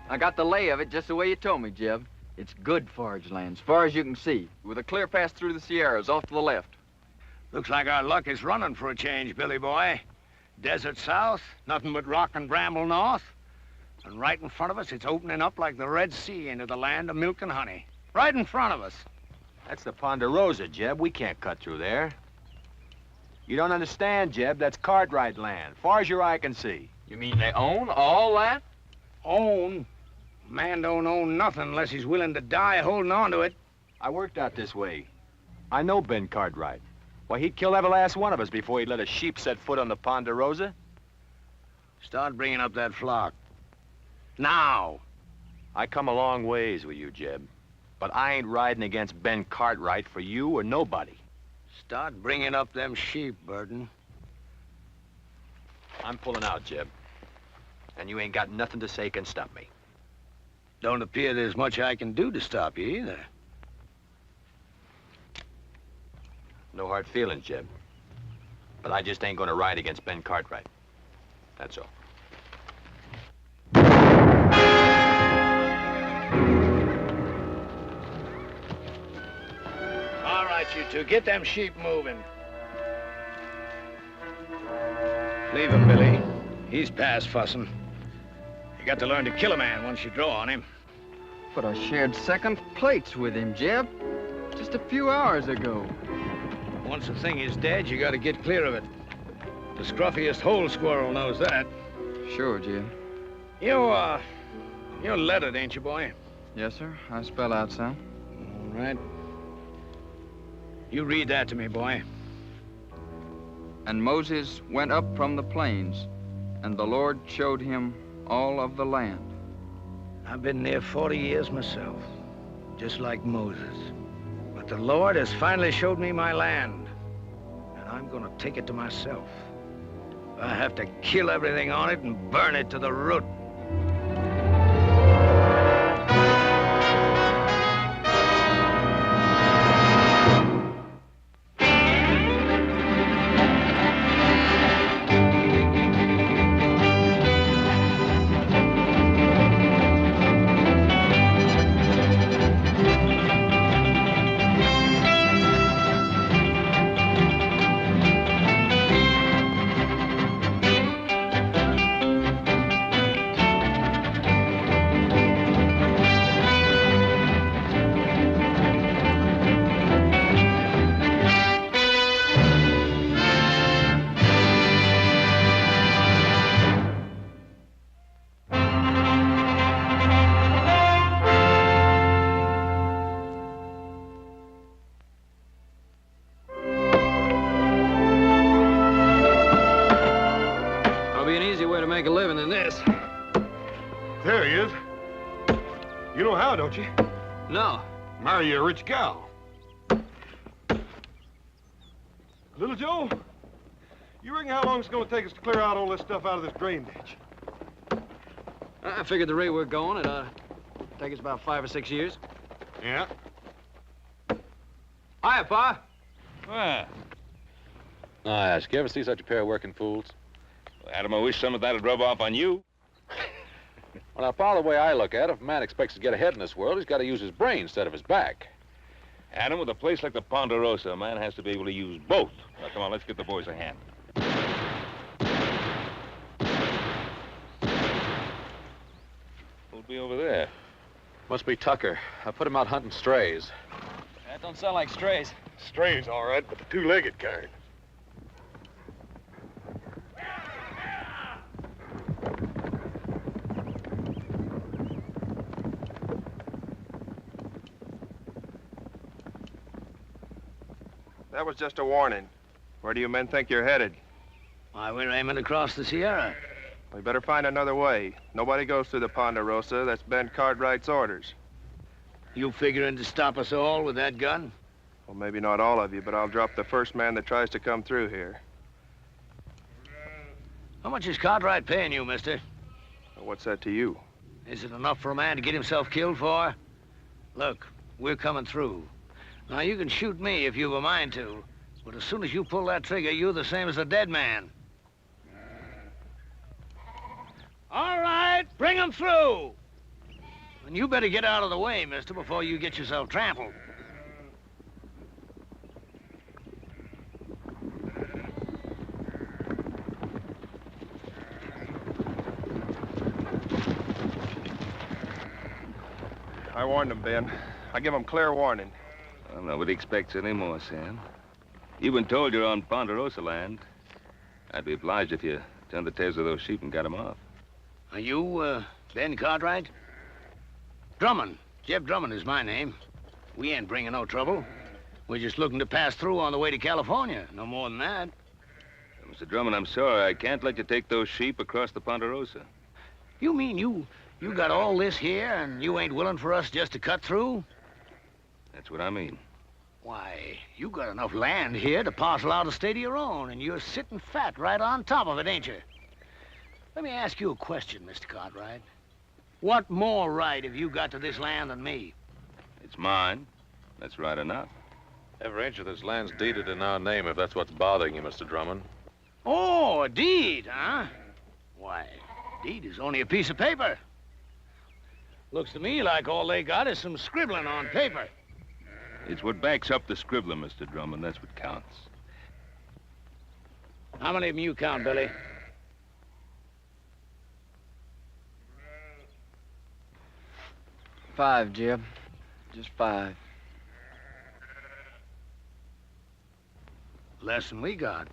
I got the lay of it just the way you told me, Jeb. It's good forage land, as far as you can see, with a clear pass through the Sierras off to the left. Looks like our luck is running for a change, Billy boy. Desert south, nothing but rock and bramble north. And right in front of us, it's opening up like the Red Sea into the land of milk and honey. Right in front of us. That's the Ponderosa, Jeb. We can't cut through there. You don't understand, Jeb. That's Cartwright land, far as your eye can see. You mean they own all that? Own? Man don't own nothing unless he's willing to die holding on to it. I worked out this way. I know Ben Cartwright. Why, he'd kill every last one of us before he'd let a sheep set foot on the Ponderosa. Start bringing up that flock. Now. I come a long ways with you, Jeb. But I ain't riding against Ben Cartwright for you or nobody. Start bringing up them sheep, Burton. I'm pulling out, Jeb. And you ain't got nothing to say can stop me. Don't appear there's much I can do to stop you, either. No hard feelings, Jeb. But I just ain't gonna ride against Ben Cartwright. That's all. All right, you two, get them sheep moving. Leave him, Billy. He's past fussing. You got to learn to kill a man once you draw on him. But I shared second plates with him, Jeb, just a few hours ago. Once a thing is dead, you got to get clear of it. The scruffiest hole squirrel knows that. Sure, Jeb. You're lettered, ain't you, boy? Yes, sir. I spell out some. All right. You read that to me, boy. And Moses went up from the plains, and the Lord showed him all of the land. I've been there 40 years myself, just like Moses. But the Lord has finally showed me my land, and I'm gonna take it to myself. I have to kill everything on it and burn it to the root. Make a living in this. There he is. You know how, don't you? No. Marry a rich gal. Little Joe, you reckon how long it's going to take us to clear out all this stuff out of this drain ditch? I figured the rate we're going, it'd take us about 5 or 6 years. Yeah. Hiya, Pa. Ah. I ask, you ever see such a pair of working fools? Well, Adam, I wish some of that would rub off on you. Well, now, Pa, the way I look at it, if a man expects to get ahead in this world, he's got to use his brain instead of his back. Adam, with a place like the Ponderosa, a man has to be able to use both. Now, come on, let's get the boys a hand. Who'll be over there? Must be Tucker. I put him out hunting strays. That don't sound like strays. Strays, all right, but the two-legged kind. That was just a warning. Where do you men think you're headed? Why, we're aiming across the Sierra. We better find another way. Nobody goes through the Ponderosa. That's Ben Cartwright's orders. You figuring to stop us all with that gun? Well, maybe not all of you, but I'll drop the first man that tries to come through here. How much is Cartwright paying you, mister? Well, what's that to you? Is it enough for a man to get himself killed for? Look, we're coming through. Now, you can shoot me if you've a mind to, but as soon as you pull that trigger, you're the same as a dead man. All right, bring him through. And you better get out of the way, mister, before you get yourself trampled. I warned them, Ben. I give them clear warning. Well, nobody expects any more, Sam. You've been told you're on Ponderosa land. I'd be obliged if you turned the tails of those sheep and got them off. Are you, Ben Cartwright? Drummond. Jeb Drummond is my name. We ain't bringing no trouble. We're just looking to pass through on the way to California. No more than that. Mr. Drummond, I'm sorry. I can't let you take those sheep across the Ponderosa. You mean you got all this here and you ain't willing for us just to cut through? That's what I mean. Why, you got enough land here to parcel out a state of your own, and you're sitting fat right on top of it, ain't you? Let me ask you a question, Mr. Cartwright. What more right have you got to this land than me? It's mine. That's right enough. Every inch of this land's deeded in our name, if that's what's bothering you, Mr. Drummond. Oh, a deed, huh? Why, deed is only a piece of paper. Looks to me like all they got is some scribbling on paper. It's what backs up the scribbler, Mr. Drummond. That's what counts. How many of them you count, Billy? Five, Jeb. Just 5. Less than we got.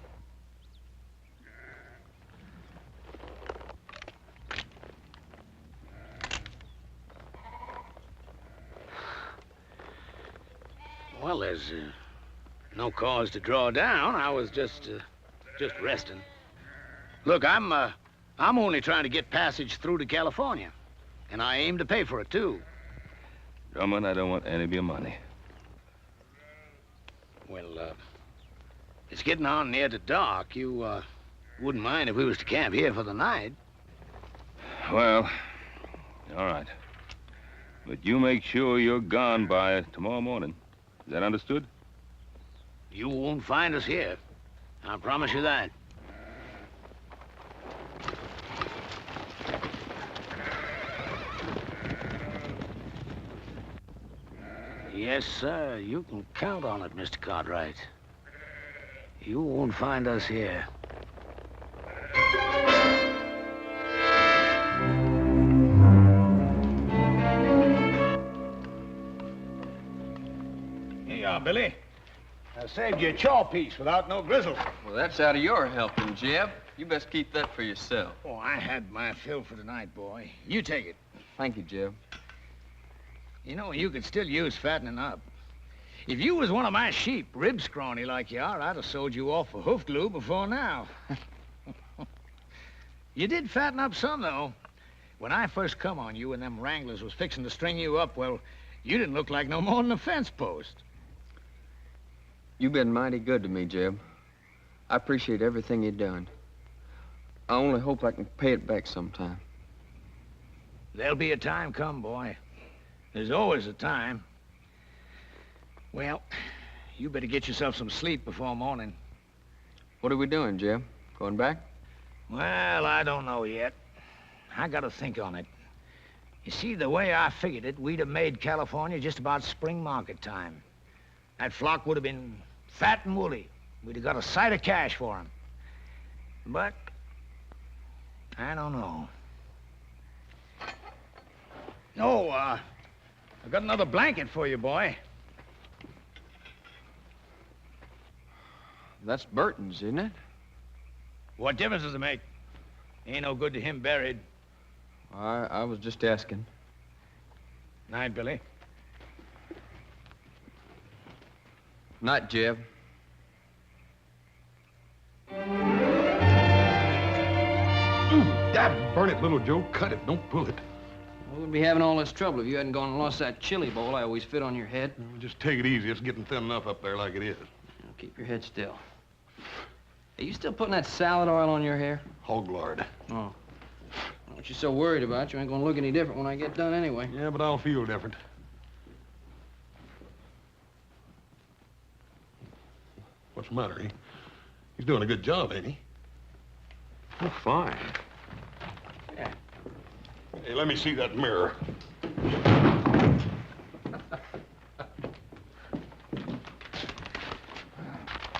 Well, there's no cause to draw down. I was just resting. Look, I'm only trying to get passage through to California, and I aim to pay for it too. Drummond, I don't want any of your money. Well, it's getting on near to dark. You wouldn't mind if we was to camp here for the night? Well, all right. But you make sure you're gone by tomorrow morning. Is that understood? You won't find us here. I promise you that. Yes, sir. You can count on it, Mr. Cartwright. You won't find us here. Here you are, Billy. I saved you a chaw piece without no grizzle. Well, that's out of your helping, Jeb. You best keep that for yourself. Oh, I had my fill for tonight, boy. You take it. Thank you, Jeb. You know, you could still use fattening up. If you was one of my sheep, rib scrawny like you are, I'd have sold you off for hoof glue before now. You did fatten up some, though. When I first come on you and them wranglers was fixing to string you up, well, you didn't look like no more than a fence post. You've been mighty good to me, Jeb. I appreciate everything you've done. I only hope I can pay it back sometime. There'll be a time come, boy. There's always a time. Well, you better get yourself some sleep before morning. What are we doing, Jeb? Going back? Well, I don't know yet. I gotta think on it. You see, the way I figured it, we'd have made California just about spring market time. That flock would have been fat and woolly. We'd have got a sight of cash for 'em. But I don't know. Oh, I've got another blanket for you, boy. That's Burton's, isn't it? What difference does it make? Ain't no good to him buried. I was just asking. Night, Billy. Night, Jeb. Dad, burn it, little Joe. Cut it, don't pull it. We wouldn't be having all this trouble if you hadn't gone and lost that chili bowl I always fit on your head. Just take it easy. It's getting thin enough up there like it is. Now, keep your head still. Are you still putting that salad oil on your hair? Hog lard. Oh. What you so worried about? You ain't gonna look any different when I get done anyway. Yeah, but I'll feel different. What's the matter, eh? He's doing a good job, ain't he? Oh, fine. Hey, let me see that mirror.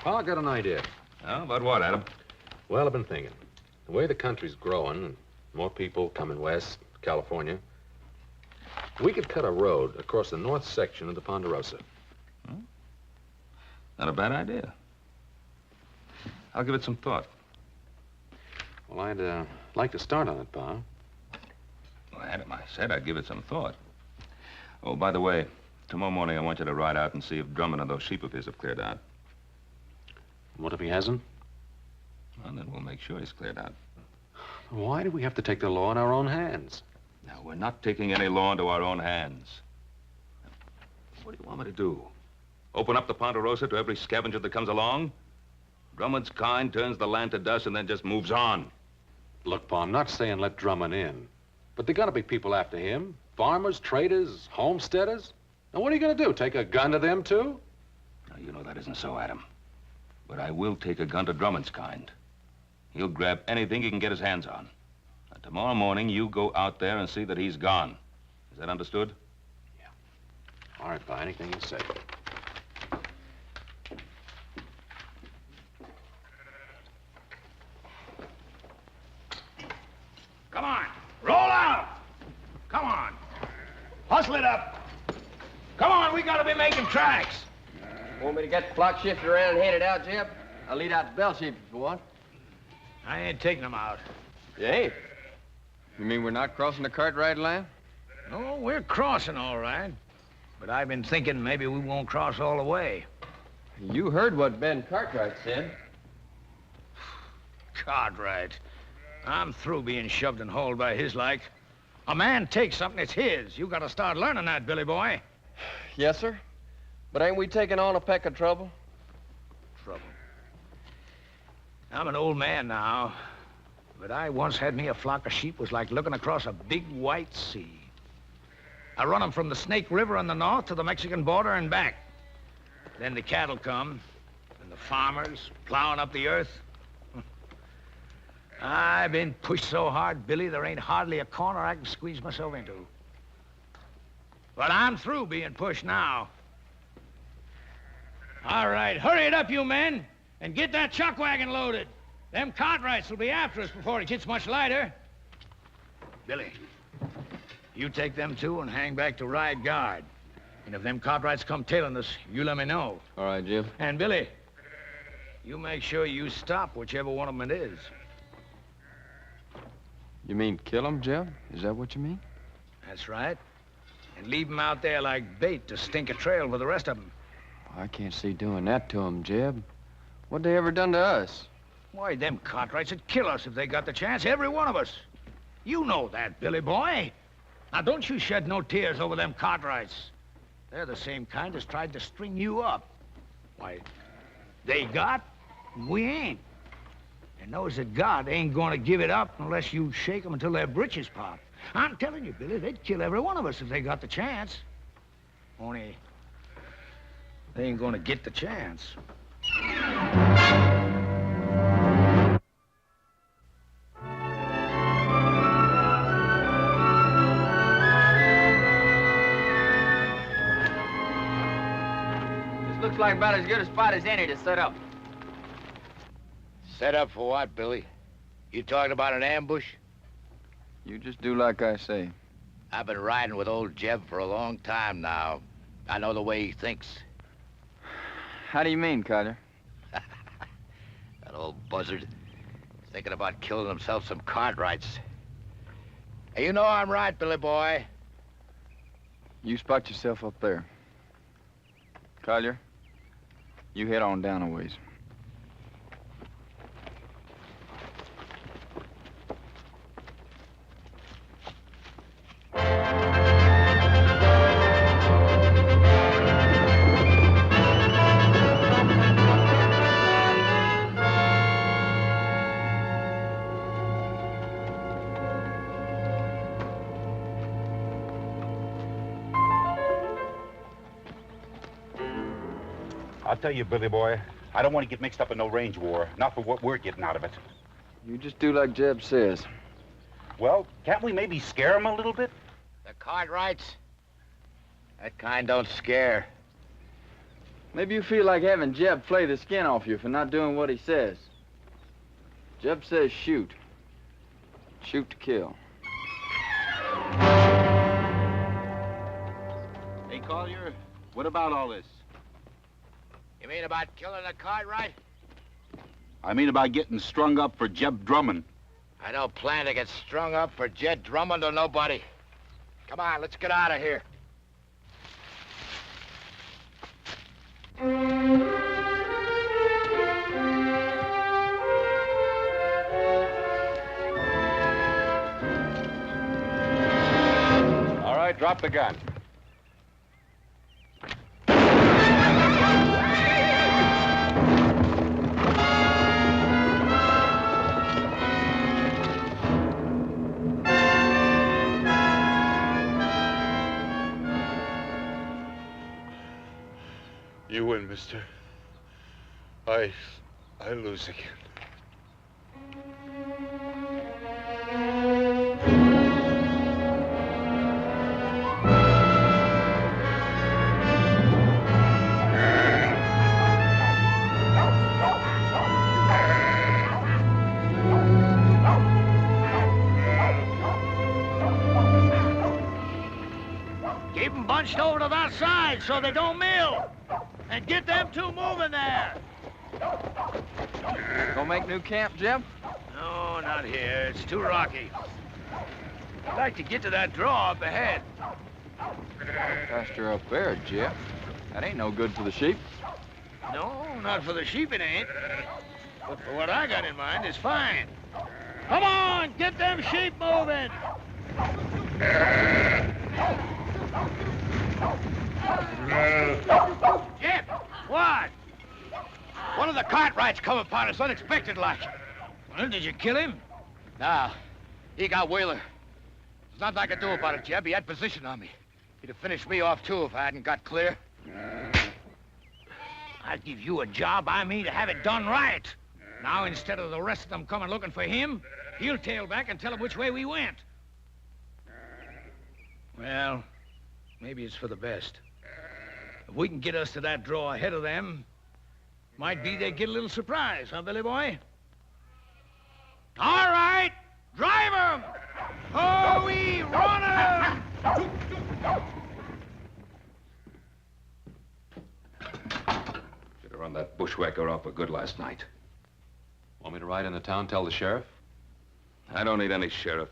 I got an idea. Oh, about what, Adam? Well, I've been thinking. The way the country's growing, and more people coming west, California, we could cut a road across the north section of the Ponderosa. Not a bad idea. I'll give it some thought. Well, I'd like to start on it, Pa. Well, Adam, I said I'd give it some thought. Oh, by the way, tomorrow morning I want you to ride out and see if Drummond and those sheep of his have cleared out. What if he hasn't? Well, then we'll make sure he's cleared out. Why do we have to take the law in our own hands? Now, we're not taking any law into our own hands. What do you want me to do? Open up the Ponderosa to every scavenger that comes along? Drummond's kind turns the land to dust and then just moves on. Look, Pa, I'm not saying let Drummond in. But there gotta be people after him. Farmers, traders, homesteaders. And what are you gonna do, take a gun to them, too? Now, you know that isn't so, Adam. But I will take a gun to Drummond's kind. He'll grab anything he can get his hands on. And tomorrow morning, you go out there and see that he's gone. Is that understood? Yeah. All right, Pa, anything you say. Come on, roll out! Come on, hustle it up! Come on, we gotta be making tracks! Want me to get the flock shifted around and head it out, Jeb? I'll lead out the bell sheep if you want. I ain't taking them out. You ain't? You mean we're not crossing the Cartwright line? No, we're crossing all right. But I've been thinking maybe we won't cross all the way. You heard what Ben Cartwright said. Cartwright. I'm through being shoved and hauled by his like. A man takes something, it's his. You gotta start learning that, Billy boy. Yes, sir. But ain't we taking on a peck of trouble? Trouble. I'm an old man now, but I once had me a flock of sheep was like looking across a big white sea. I run them from the Snake River in the north to the Mexican border and back. Then the cattle come, and the farmers plowing up the earth. I've been pushed so hard, Billy, there ain't hardly a corner I can squeeze myself into. But I'm through being pushed now. All right, hurry it up, you men, and get that chuck wagon loaded. Them Cartwrights will be after us before it gets much lighter. Billy, you take them two and hang back to ride guard. And if them Cartwrights come tailing us, you let me know. All right, Jim. And Billy, you make sure you stop whichever one of them it is. You mean kill him, Jeb? Is that what you mean? That's right. And leave them out there like bait to stink a trail for the rest of them. I can't see doing that to him, Jeb. What they ever done to us? Why, them Cartwrights would kill us if they got the chance, every one of us. You know that, Billy boy. Now, don't you shed no tears over them Cartwrights. They're the same kind as tried to string you up. Why, they got, we ain't. And those that got ain't gonna give it up unless you shake them until their britches pop. I'm telling you, Billy, they'd kill every one of us if they got the chance. Only, they ain't gonna get the chance. This looks like about as good a spot as any to set up. Set up for what, Billy? You talking about an ambush? You just do like I say. I've been riding with old Jeb for a long time now. I know the way he thinks. How do you mean, Carter? That old buzzard. He's thinking about killing himself some Cartwrights. Hey, you know I'm right, Billy boy. You spot yourself up there. Collier, you head on down a ways. I'll tell you, Billy boy, I don't want to get mixed up in no range war, not for what we're getting out of it. You just do like Jeb says. Well, can't we maybe scare him a little bit? The Cartwrights? That kind don't scare. Maybe you feel like having Jeb flay the skin off you for not doing what he says. Jeb says shoot. Shoot to kill. Hey, Collier, what about all this? You mean about killing the Cartwright? I mean about getting strung up for Jeb Drummond. I don't plan to get strung up for Jed Drummond or nobody. Come on, let's get out of here. All right, drop the gun. You win, mister. I lose again. Keep them bunched over to that side so they don't mill. And get them two moving there. Gonna make new camp, Jeb? No, not here. It's too rocky. I'd like to get to that draw up ahead. Pasture up there, Jeb. That ain't no good for the sheep. No, not for the sheep it ain't. But for what I got in mind, it's fine. Come on, get them sheep moving. Jeb, what? One of the Cartwrights come upon us unexpected like. Well, did you kill him? Nah, he got Wheeler. There's nothing I could do about it, Jeb. He had position on me. He'd have finished me off, too, if I hadn't got clear. I give you a job, I mean to have it done right. Now, instead of the rest of them coming looking for him, he'll tail back and tell them which way we went. Well, maybe it's for the best. If we can get us to that draw ahead of them, might be they get a little surprise, huh, Billy boy? All right, drive 'em! Ho-wee, run 'em! Should have run that bushwhacker off for good last night. Want me to ride into town, tell the sheriff? I don't need any sheriff.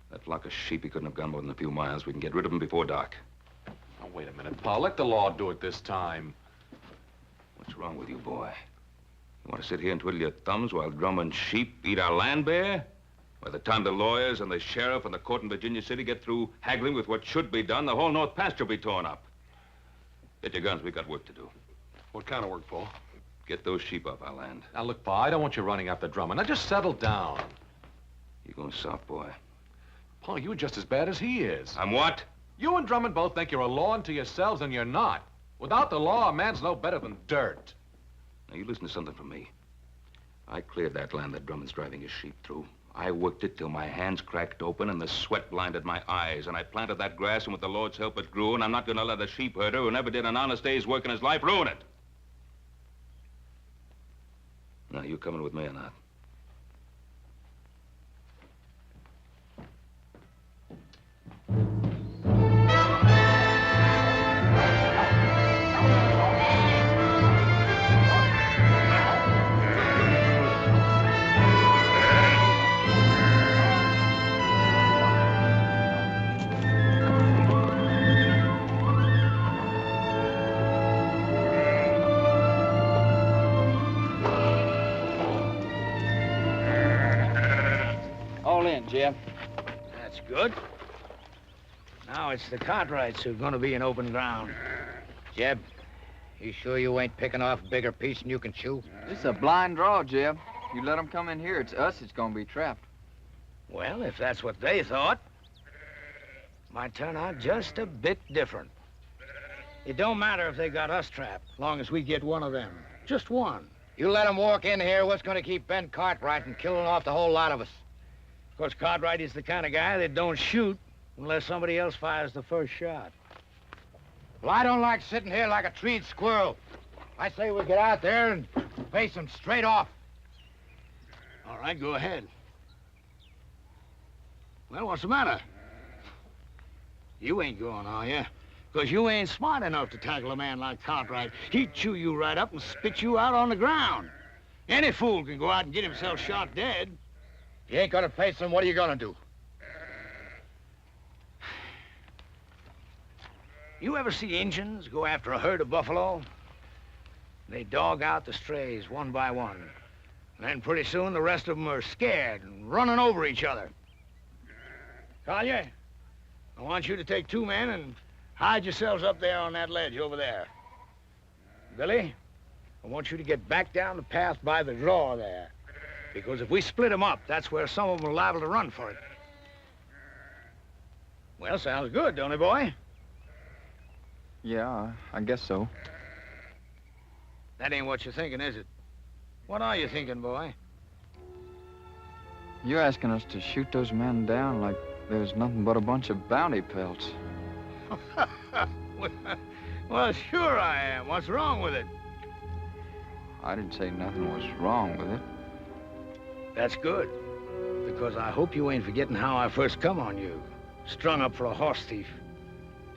That flock of sheep, he couldn't have gone more than a few miles. We can get rid of him before dark. Now, wait a minute, Pa. Let the law do it this time. What's wrong with you, boy? You want to sit here and twiddle your thumbs while Drummond's sheep eat our land bare? By the time the lawyers and the sheriff and the court in Virginia City get through haggling with what should be done, the whole North Pasture will be torn up. Get your guns. We got work to do. What kind of work, Pa? Get those sheep off our land. Now, look, Pa, I don't want you running after Drummond. Now, just settle down. You're going soft, boy. Pa, you're just as bad as he is. I'm what? You and Drummond both think you're a law unto yourselves, and you're not. Without the law, a man's no better than dirt. Now, you listen to something from me. I cleared that land that Drummond's driving his sheep through. I worked it till my hands cracked open and the sweat blinded my eyes. And I planted that grass, and with the Lord's help, it grew. And I'm not going to let a sheep herder who never did an honest day's work in his life ruin it. Now, you coming with me or not? All in, Jeb. That's good. Now it's the Cartwrights who're going to be in open ground. Jeb, you sure you ain't picking off a bigger piece than you can chew? This is a blind draw, Jeb. You let them come in here, it's us that's gonna be trapped. Well, if that's what they thought, might turn out just a bit different. It don't matter if they got us trapped, long as we get one of them. Just one. You let them walk in here, what's going to keep Ben Cartwright from killing off the whole lot of us? Of course, Cartwright is the kind of guy that don't shoot, Unless somebody else fires the first shot. Well, I don't like sitting here like a treed squirrel. I say we get out there and face them straight off. All right, go ahead. Well, what's the matter? You ain't going, are you? Because you ain't smart enough to tackle a man like Cartwright. He'd chew you right up and spit you out on the ground. Any fool can go out and get himself shot dead. You ain't gonna face them, what are you gonna do? You ever see Injuns go after a herd of buffalo? They dog out the strays one by one. And then pretty soon the rest of them are scared and running over each other. Collier, I want you to take 2 men and hide yourselves up there on that ledge over there. Billy, I want you to get back down the path by the draw there. Because if we split them up, that's where some of them are liable to run for it. Well, sounds good, don't it, boy? Yeah, I guess so. That ain't what you're thinking, is it? What are you thinking, boy? You're asking us to shoot those men down like there's nothing but a bunch of bounty pelts. Well, sure I am. What's wrong with it? I didn't say nothing was wrong with it. That's good. Because I hope you ain't forgetting how I first come on you. Strung up for a horse thief.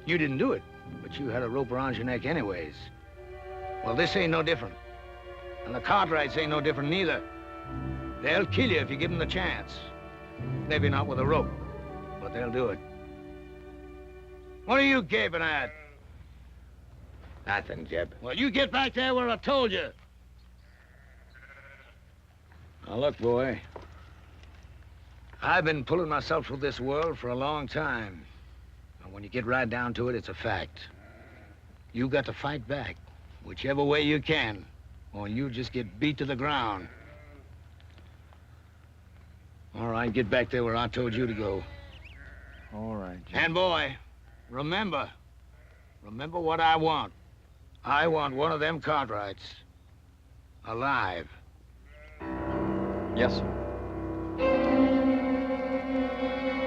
You didn't do it, but you had a rope around your neck anyways. Well, this ain't no different. And the Cartwrights ain't no different neither. They'll kill you if you give them the chance. Maybe not with a rope, but they'll do it. What are you gaping at? Nothing, Jeb. Well, you get back there where I told you. Now, look, boy. I've been pulling myself through this world for a long time. And when you get right down to it, it's a fact. You got to fight back, whichever way you can, or you just get beat to the ground. All right, get back there where I told you to go. All right, Jim. And, boy, remember what I want. I want one of them Cartwrights alive. Yes, sir.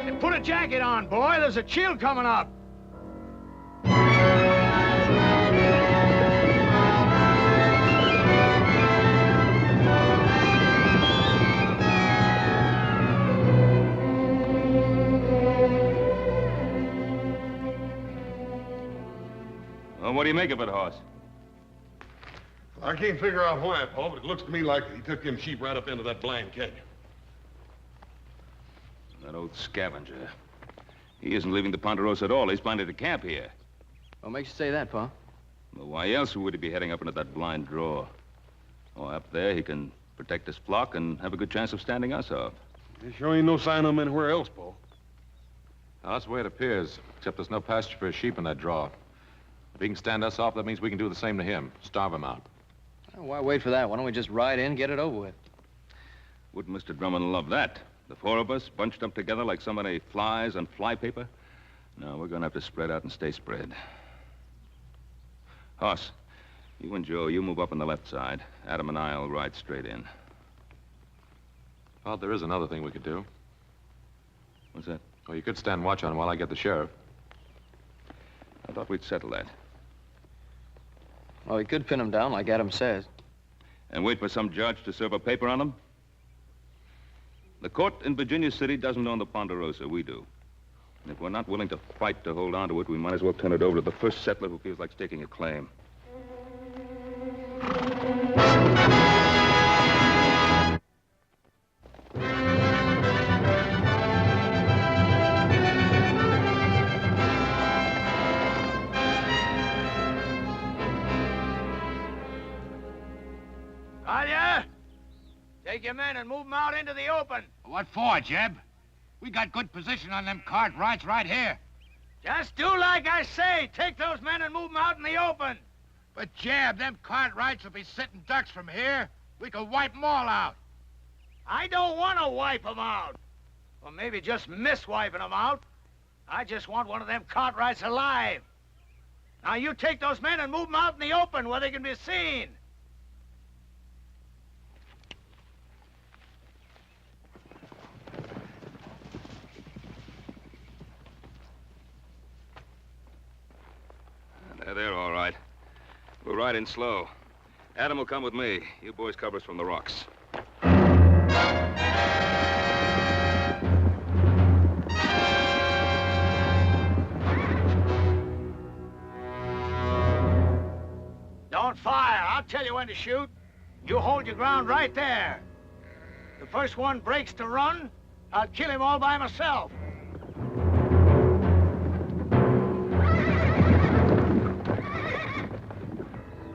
And put a jacket on, boy. There's a chill coming up. Well, what do you make of it, Hoss? I can't figure out why, Paul, but it looks to me like he took them sheep right up into that blind canyon. That old scavenger. He isn't leaving the Ponderosa at all. He's planning to camp here. What makes you say that, Pa? Well, why else would he be heading up into that blind draw? Oh, up there he can protect his flock and have a good chance of standing us off. There sure ain't no sign of him anywhere else, Paul. Now, that's the way it appears, except there's no pasture for his sheep in that draw. If he can stand us off, that means we can do the same to him. Starve him out. Well, why wait for that? Why don't we just ride in, get it over with? Wouldn't Mr. Drummond love that? The 4 of us bunched up together like so many flies on flypaper? No, we're going to have to spread out and stay spread. Hoss, you and Joe, you move up on the left side. Adam and I'll ride straight in. Well, there is another thing we could do. What's that? Well, you could stand watch on him while I get the sheriff. I thought we'd settle that. Well, we could pin him down like Adam says. And wait for some judge to serve a paper on him? The court in Virginia City doesn't own the Ponderosa. We do. And if we're not willing to fight to hold on to it, we might as well turn it over to the first settler who feels like staking a claim. Collier, take your men and move them out into the open. What for, Jeb? We got good position on them Cartwrights right here. Just do like I say. Take those men and move them out in the open. But, Jeb, them Cartwrights will be sitting ducks from here. We could wipe them all out. I don't want to wipe them out. Or maybe just miss wiping them out. I just want one of them Cartwrights alive. Now, you take those men and move them out in the open where they can be seen. ride in slow. Adam will come with me. You boys cover us from the rocks. Don't fire. I'll tell you when to shoot. You hold your ground right there. The first one breaks to run, I'll kill him all by myself.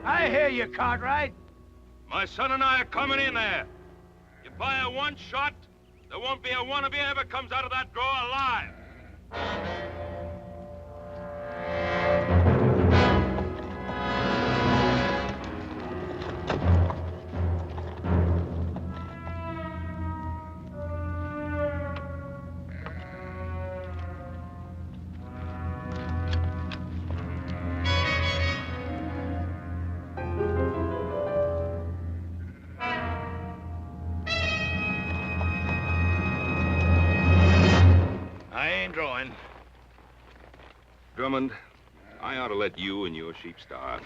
I hear you, Cartwright. My son and I are coming in there. You fire one shot, there won't be a one of you ever comes out of that draw alive. Drummond, I ought to let you and your sheep starve.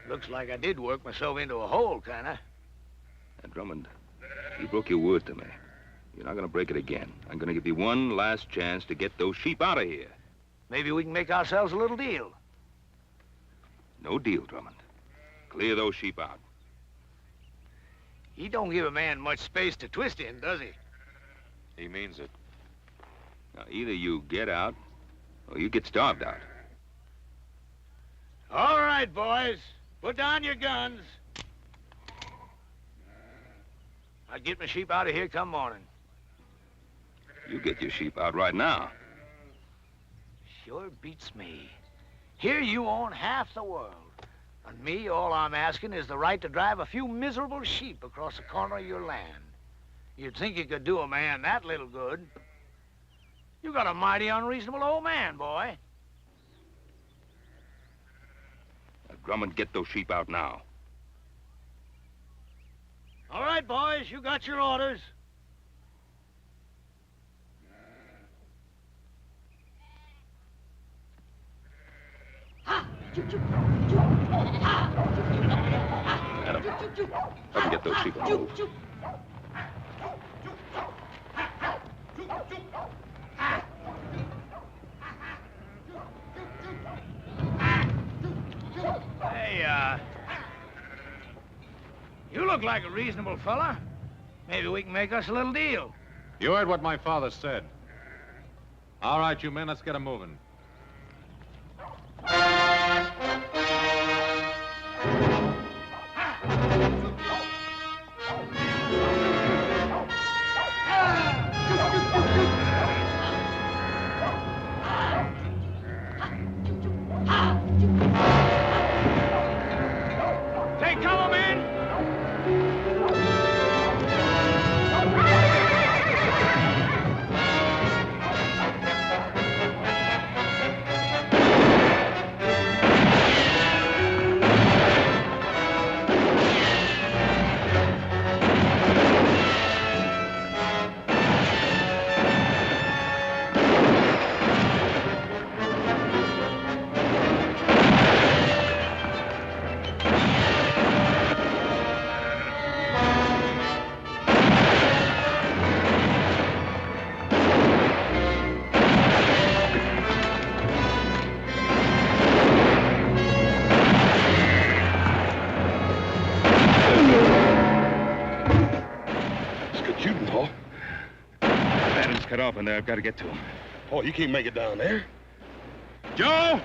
Looks like I did work myself into a hole, kinda. And Drummond, you broke your word to me. You're not gonna break it again. I'm gonna give you one last chance to get those sheep out of here. Maybe we can make ourselves a little deal. No deal, Drummond. Clear those sheep out. He don't give a man much space to twist in, does he? He means it. Now, either you get out, or you get starved out. All right, boys. Put down your guns. I'll get my sheep out of here come morning. You get your sheep out right now. Sure beats me. Here you own half the world. And me, all I'm asking is the right to drive a few miserable sheep across the corner of your land. You'd think you could do a man that little good. You got a mighty unreasonable old man, boy. Now, Drummond, get those sheep out now. All right, boys, you got your orders. Adam, help me get those sheep on the move. Hey, you look like a reasonable fella. Maybe we can make us a little deal. You heard what my father said. All right, you men, let's get 'em moving. Take cover, men! Off in there. I've got to get to him. Oh, you can't make it down there. Joe!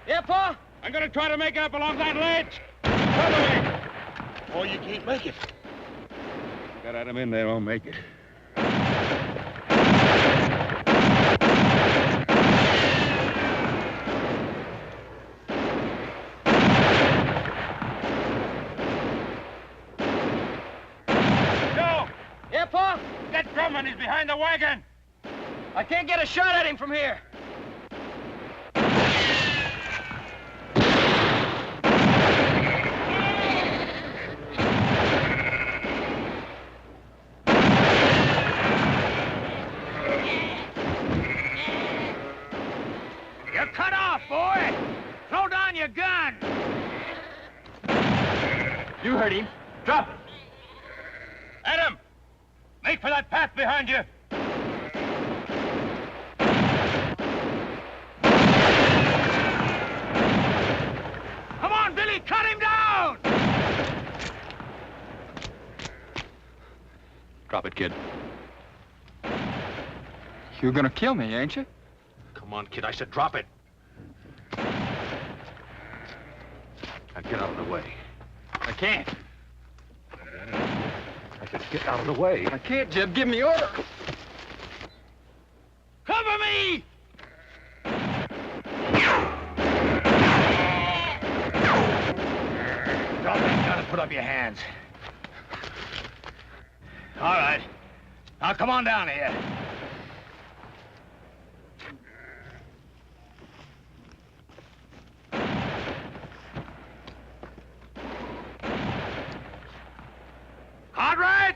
Yeah, Pa? I'm going to try to make it up along that ledge. Follow me. Oh, you can't make it. Got Adam in there, I'll make it. Joe! Yeah, Pa? That Drummond is behind the wagon. I can't get a shot at him from here. You're cut off, boy. Throw down your gun. You heard him. Drop it. Adam, make for that path behind you. Come on, Billy, cut him down! Drop it, kid. You're gonna kill me, ain't you? Come on, kid. I said drop it. Now get out of the way. I can't. I said get out of the way. I can't, Jeb. Give me order. Cover me! Drop that gun and put up your hands. All right. Now come on down here. Cartwright!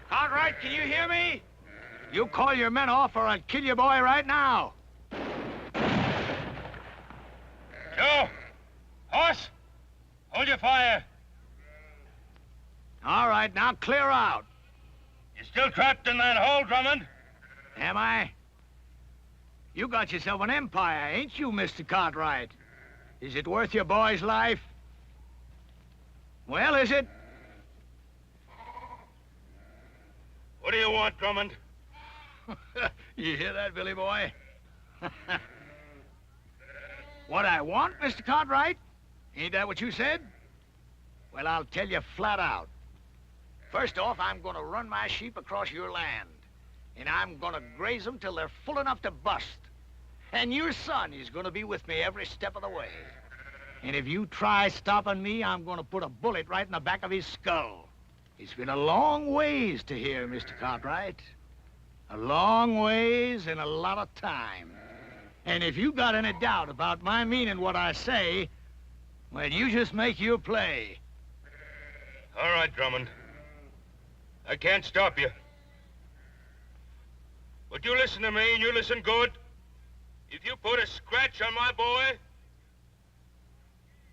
Cartwright, can you hear me? You call your men off or I'll kill your boy right now. Joe! Horse! Hold your fire. All right, now clear out. You're still trapped in that hole, Drummond? Am I? You got yourself an empire, ain't you, Mr. Cartwright? Is it worth your boy's life? Well, is it? What do you want, Drummond? You hear that, Billy boy? What I want, Mr. Cartwright? Ain't that what you said? Well, I'll tell you flat out. First off, I'm gonna run my sheep across your land. And I'm gonna graze them till they're full enough to bust. And your son is gonna be with me every step of the way. And if you try stopping me, I'm gonna put a bullet right in the back of his skull. It's been a long ways to here, Mr. Cartwright. A long ways and a lot of time. And if you got any doubt about my meaning what I say, well, you just make your play. All right, Drummond. I can't stop you. But you listen to me, and you listen good. If you put a scratch on my boy,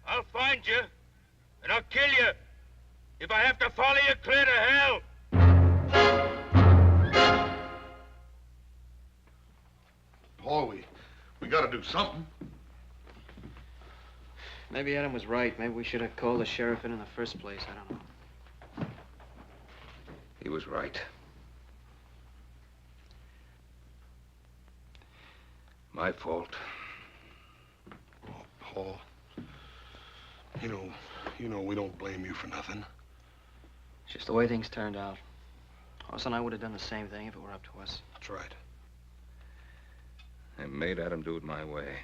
I'll find you, and I'll kill you. If I have to follow you clear to hell. Paul, we gotta do something. Maybe Adam was right. Maybe we should have called the sheriff in the first place. I don't know. He was right. My fault. Oh, Paul. You know we don't blame you for nothing. It's just the way things turned out. Hoss and I would have done the same thing if it were up to us. That's right. I made Adam do it my way.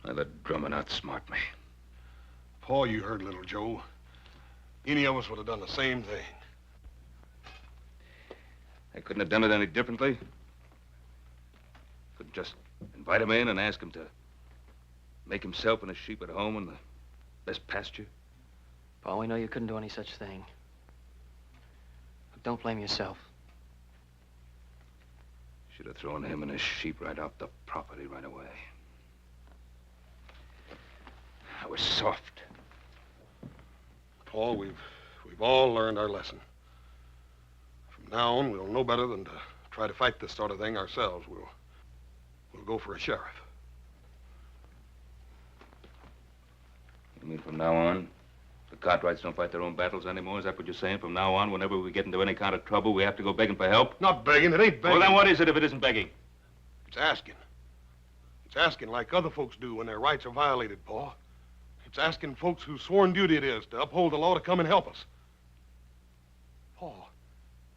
I let Drummond outsmart me. Paul, you heard little Joe. Any of us would have done the same thing. I couldn't have done it any differently. Couldn't just invite him in and ask him to make himself and his sheep at home in the best pasture. Paul, we know you couldn't do any such thing. Look, don't blame yourself. Should have thrown him and his sheep right off the property right away. I was soft. Paul, we've all learned our lesson. From now on, we'll know better than to try to fight this sort of thing ourselves. We'll go for a sheriff. You mean from now on, the Cartwrights don't fight their own battles anymore? Is that what you're saying? From now on, whenever we get into any kind of trouble, we have to go begging for help? Not begging. It ain't begging. Well, then what is it if it isn't begging? It's asking. It's asking like other folks do when their rights are violated, Paul. It's asking folks whose sworn duty it is to uphold the law to come and help us. Paul,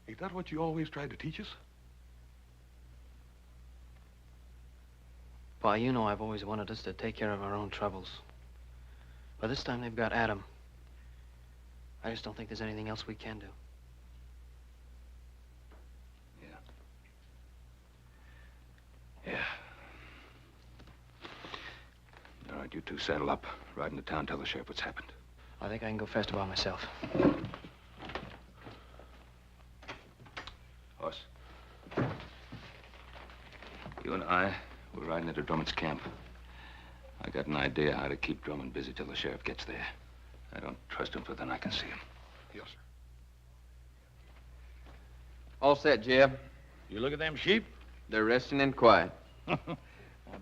ain't that what you always tried to teach us? Paul, you know I've always wanted us to take care of our own troubles. But this time they've got Adam. I just don't think there's anything else we can do. Yeah. All right, you two saddle up. Ride into town, tell the sheriff what's happened. I think I can go faster by myself. Hoss. You and I, we're riding into Drummond's camp. I got an idea how to keep Drummond busy till the sheriff gets there. I don't trust him further than I can see him. Yes, sir. All set, Jeb. You look at them sheep? They're resting and quiet. I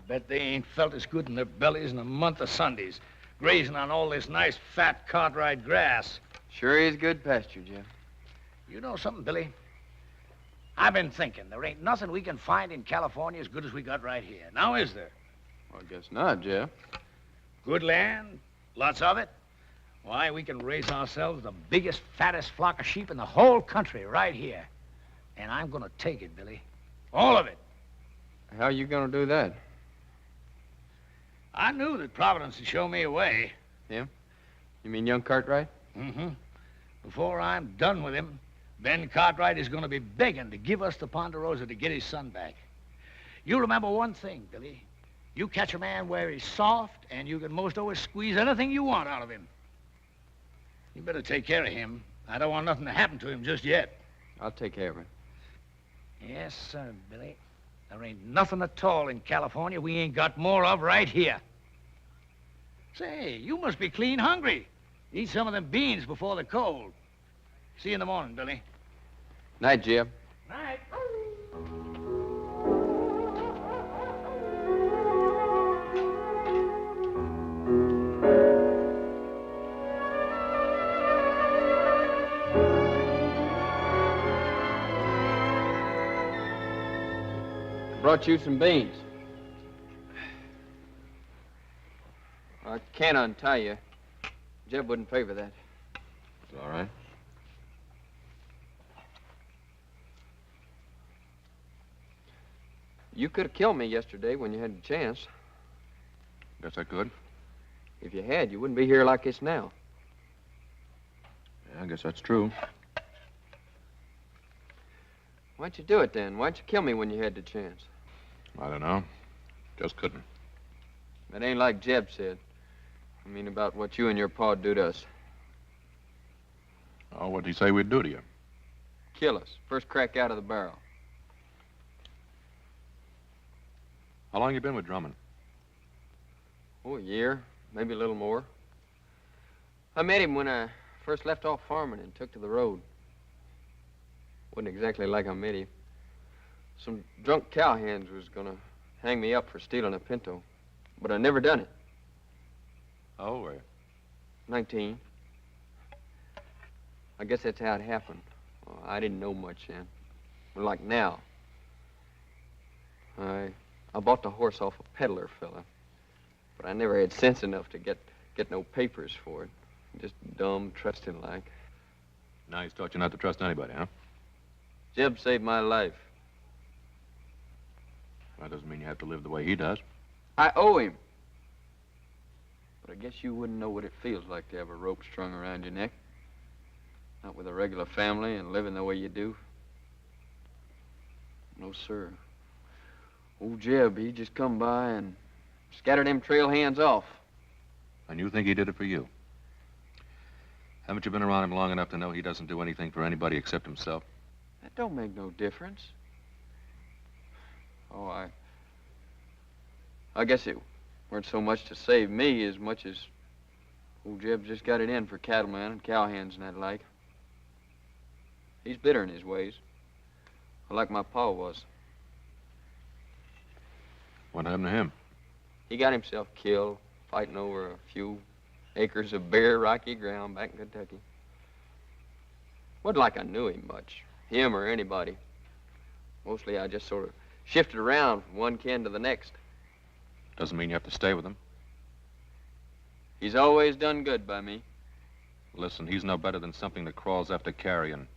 bet they ain't felt as good in their bellies in a month of Sundays, grazing on all this nice, fat Cartwright grass. Sure is good pasture, Jeb. You know something, Billy? I've been thinking, there ain't nothing we can find in California as good as we got right here. Now, is there? Well, I guess not, Jeb. Good land, lots of it. Why, we can raise ourselves the biggest, fattest flock of sheep in the whole country right here. And I'm gonna take it, Billy. All of it. How you gonna do that? I knew that Providence would show me a way. Him? You mean young Cartwright? Mm-hmm. Before I'm done with him, Ben Cartwright is gonna be begging to give us the Ponderosa to get his son back. You remember one thing, Billy. You catch a man where he's soft, and you can most always squeeze anything you want out of him. You better take care of him. I don't want nothing to happen to him just yet. I'll take care of it. Yes, sir, Billy. There ain't nothing at all in California we ain't got more of right here. Say, you must be clean hungry. Eat some of them beans before the cold. See you in the morning, Billy. Night, Jeb. Night. Brought you some beans. I can't untie you. Jeb wouldn't favor that. It's all right. You could have killed me yesterday when you had the chance. Guess I could. If you had, you wouldn't be here like this now. Yeah, I guess that's true. Why'd you do it then? Why'd you kill me when you had the chance? I don't know. Just couldn't. That ain't like Jeb said. I mean about what you and your pa do to us. Oh, what'd he say we'd do to you? Kill us. First crack out of the barrel. How long you been with Drummond? Oh, a year. Maybe a little more. I met him when I first left off farming and took to the road. Wasn't exactly like I met him. Some drunk cowhands was gonna hang me up for stealing a pinto, but I never done it. How old were you? 19. I guess that's how it happened. Well, I didn't know much then. But like now. I bought the horse off a peddler fella, but I never had sense enough to get no papers for it. Just dumb, trusting like. Now he's taught you not to trust anybody, huh? Jeb saved my life. That doesn't mean you have to live the way he does. I owe him. But I guess you wouldn't know what it feels like to have a rope strung around your neck. Not with a regular family and living the way you do. No, sir. Old Jeb, he just come by and scattered them trail hands off. And you think he did it for you? Haven't you been around him long enough to know he doesn't do anything for anybody except himself? That don't make no difference. Oh, I guess it weren't so much to save me as much as old Jeb just got it in for cattlemen and cowhands and that like. He's bitter in his ways, like my pa was. What happened to him? He got himself killed fighting over a few acres of bare, rocky ground back in Kentucky. Wasn't like I knew him much, him or anybody. Mostly I just sort of shifted around from one kin to the next. Doesn't mean you have to stay with him. He's always done good by me. Listen, he's no better than something that crawls after carrion.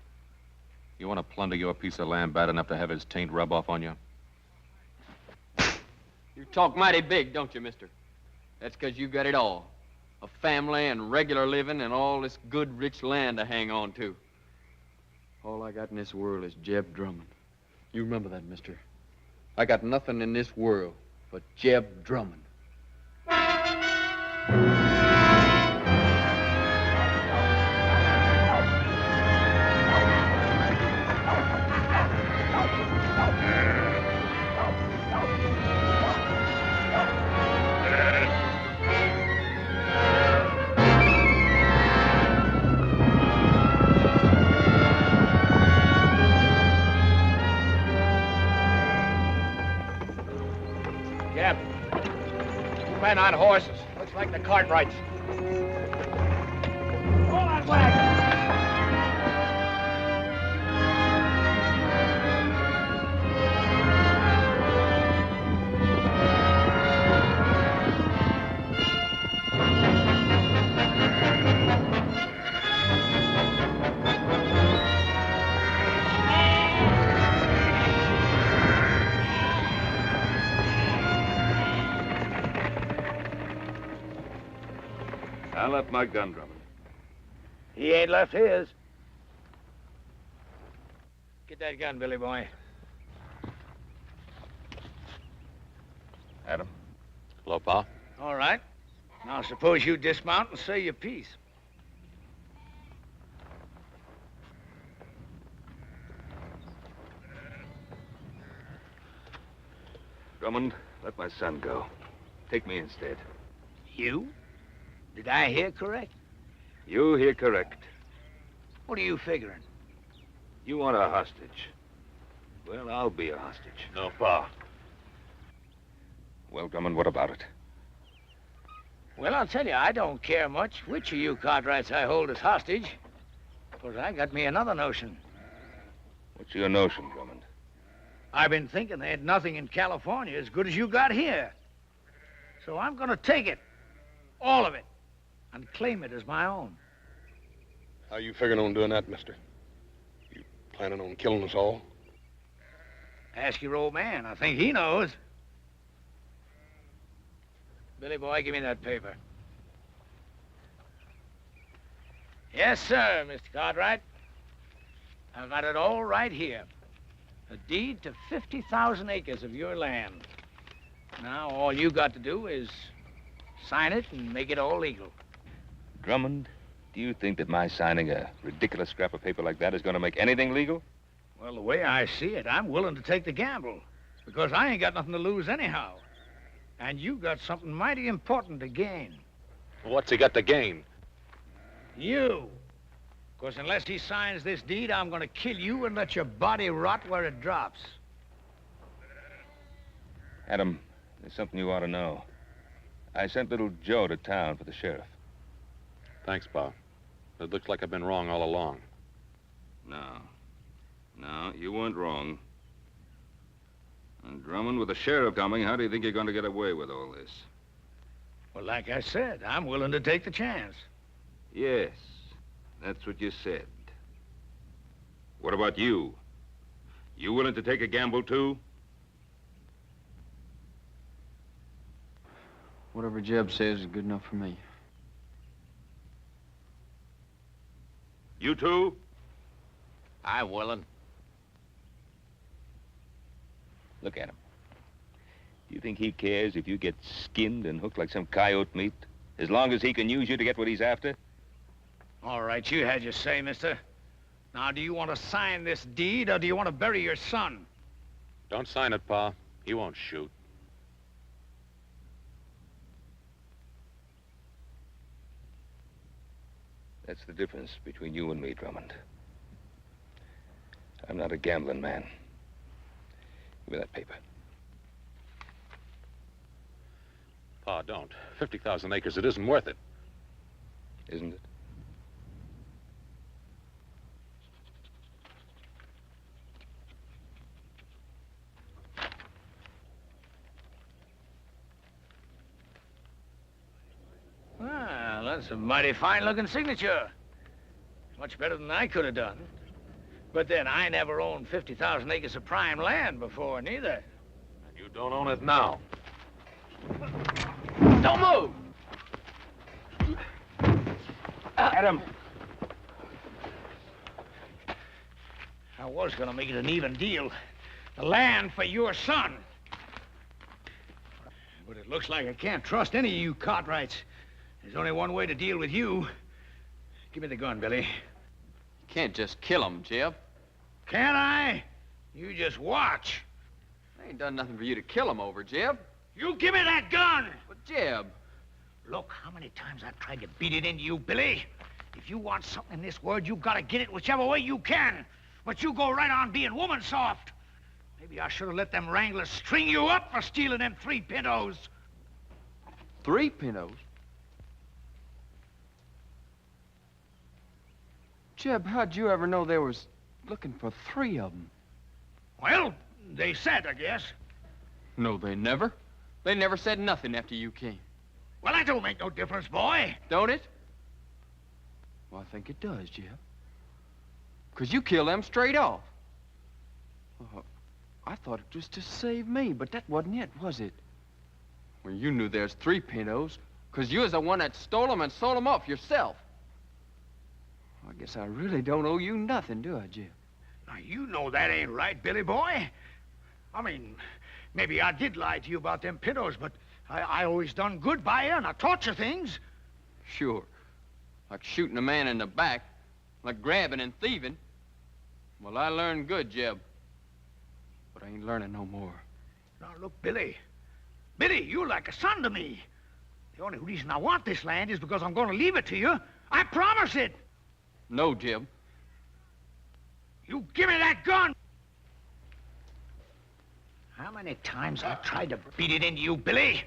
You want to plunder your piece of land bad enough to have his taint rub off on you? You talk mighty big, don't you, mister? That's 'cause you got it all. A family and regular living and all this good, rich land to hang on to. All I got in this world is Jeb Drummond. You remember that, mister. I got nothing in this world but Jeb Drummond. men on horses. Looks like the Cartwrights. Pull that wagon! I left my gun, Drummond. He ain't left his. Get that gun, Billy boy. Adam. Hello, Pa. All right. Now suppose you dismount and say your piece. Drummond, let my son go. Take me instead. You? Did I hear correct? You hear correct. What are you figuring? You want a hostage. Well, I'll be a hostage. No, Pa. Well, Drummond, what about it? Well, I'll tell you, I don't care much which of you Cartwrights I hold as hostage. Because I got me another notion. What's your notion, Drummond? I've been thinking they had nothing in California as good as you got here. So I'm going to take it. All of it. And claim it as my own. How you figuring on doing that, mister? You planning on killing us all? Ask your old man. I think he knows. Billy boy, give me that paper. Yes, sir, Mr. Cartwright. I've got it all right here. A deed to 50,000 acres of your land. Now, all you got to do is sign it and make it all legal. Drummond, do you think that my signing a ridiculous scrap of paper like that is going to make anything legal? Well, the way I see it, I'm willing to take the gamble. Because I ain't got nothing to lose anyhow. And you got something mighty important to gain. What's he got to gain? You. Because unless he signs this deed, I'm going to kill you and let your body rot where it drops. Adam, there's something you ought to know. I sent little Joe to town for the sheriff. Thanks, Pa. It looks like I've been wrong all along. No, you weren't wrong. And Drummond, with the sheriff coming, how do you think you're going to get away with all this? Well, like I said, I'm willing to take the chance. Yes, that's what you said. What about you? You willing to take a gamble, too? Whatever Jeb says is good enough for me. You too? I'm willing. Look at him. Do you think he cares if you get skinned and hooked like some coyote meat, as long as he can use you to get what he's after? All right, you had your say, mister. Now, do you want to sign this deed, or do you want to bury your son? Don't sign it, Pa. He won't shoot. That's the difference between you and me, Drummond. I'm not a gambling man. Give me that paper. Pa, don't. 50,000 acres, it isn't worth it. Isn't it? Well, that's a mighty fine-looking signature. Much better than I could have done. But then, I never owned 50,000 acres of prime land before, neither. And you don't own it now. Don't move! Adam. I was gonna make it an even deal. The land for your son. But it looks like I can't trust any of you Cartwrights. There's only one way to deal with you. Give me the gun, Billy. You can't just kill him, Jeb. Can't I? You just watch. I ain't done nothing for you to kill him over, Jeb. You give me that gun! But, Jeb... Look, how many times I've tried to beat it into you, Billy. If you want something in this world, you've got to get it whichever way you can. But you go right on being woman soft. Maybe I should have let them wranglers string you up for stealing them 3 pintos. 3 pintos? Jeb, how'd you ever know they was looking for 3 of them? Well, they said, I guess. No, they never. They never said nothing after you came. Well, that don't make no difference, boy. Don't it? Well, I think it does, Jeb. 'Cause you killed them straight off. I thought it was to save me, but that wasn't it, was it? Well, you knew there's 3 pintos, 'cause you was the one that stole them and sold them off yourself. I guess I really don't owe you nothing, do I, Jeb? Now, you know that ain't right, Billy boy. I mean, maybe I did lie to you about them pintos, but I always done good by you, and I taught you things. Sure. Like shooting a man in the back, like grabbing and thieving. Well, I learned good, Jeb. But I ain't learning no more. Now, look, Billy. Billy, you're like a son to me. The only reason I want this land is because I'm going to leave it to you. I promise it. No, Jeb. You give me that gun! How many times I've tried to beat it into you, Billy?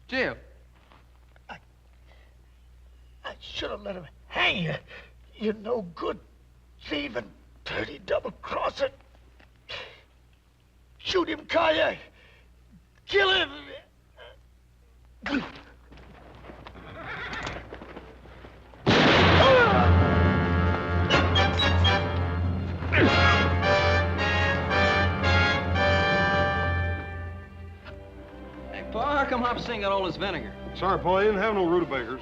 Jeb. I should have let him hang you. You're no good, thieving, dirty double-crosser. Shoot him, Kaya. Kill him. Hey, Pa, how come Hop's got all this vinegar? Sorry, Paul, you didn't have no rutabagas.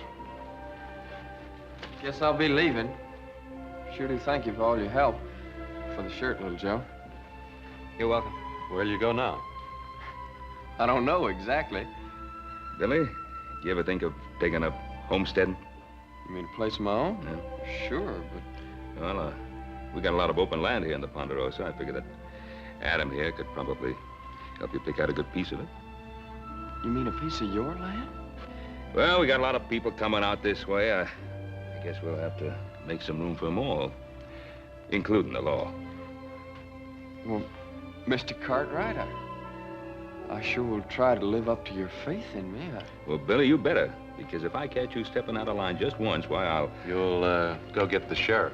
Guess I'll be leaving. Sure do thank you for all your help. For the shirt, little Joe. You're welcome. Where'll you go now? I don't know exactly. Billy, you ever think of taking up homesteading? You mean a place of my own? Yeah. Sure, but... Well, we got a lot of open land here in the Ponderosa. I figured that Adam here could probably help you pick out a good piece of it. You mean a piece of your land? Well, we got a lot of people coming out this way. I guess we'll have to make some room for them all, including the law. Well, Mr. Cartwright, I sure will try to live up to your faith in me. Well, Billy, you better, because if I catch you stepping out of line just once, why, I'll... You'll, go get the sheriff.